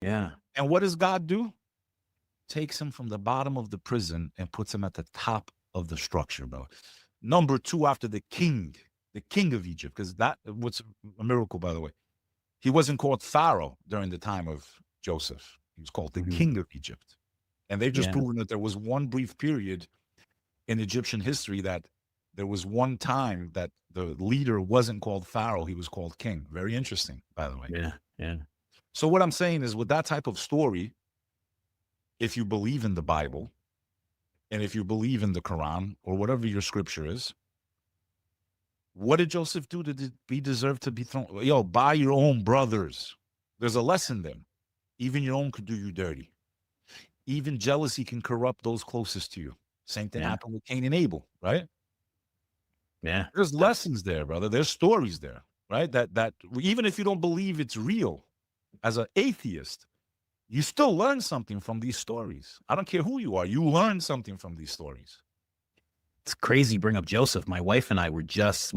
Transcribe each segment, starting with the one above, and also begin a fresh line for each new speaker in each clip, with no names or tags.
Yeah.
And what does God do? Takes him from the bottom of the prison and puts him at the top of the structure, bro. Number two after the king of Egypt, because that what's a miracle, by the way. He wasn't called Pharaoh during the time of Joseph. He was called the
Mhm.
king of Egypt. And they've just
Yeah.
proven that there was one brief period in Egyptian history that there was one time that the leader wasn't called Pharaoh, he was called king. Very interesting, by the way.
Yeah. Yeah.
So what I'm saying is with that type of story, if you believe in the Bible and if you believe in the Quran or whatever your scripture is, what did Joseph do to be deserved to be thrown? Yo, buy your own brothers. There's a lesson there. Even your own could do you dirty. Even jealousy can corrupt those closest to you. Same thing
Yeah.
happened with Cain and Abel, right?
Yeah.
There's
That's
lessons there, brother. There's stories there, right? That even if you don't believe it's real, as an atheist, you still learn something from these stories. I don't care who you are. You learn something from these stories.
it's crazy you bring up Joseph. My wife and I we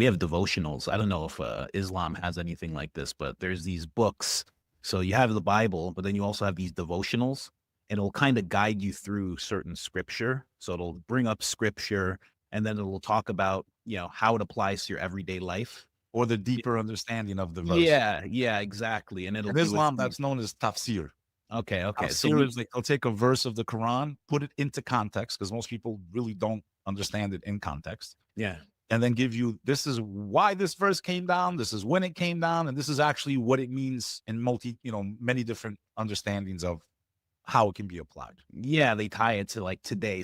have devotionals. I don't know if Islam has anything like this, but there's these books. So you have the Bible, but then you also have these devotionals, and it'll kind of guide you through certain scripture. So it'll bring up scripture, and then it'll talk about, how it applies to your everyday life.
Or the
Y-
deeper understanding of the verse.
Yeah, yeah, exactly. And it'll
In
do it
Islam,
from
that's known as tafsir.
okay, okay. So
Tafsir
we
is like they'll take a verse of the Quran, put it into context, because most people really don't understand it in context,
yeah.
and then give you this is why this verse came down, this is when it came down, and this is actually what it means in many different understandings of how it can be applied.
Yeah, they tie it to like today.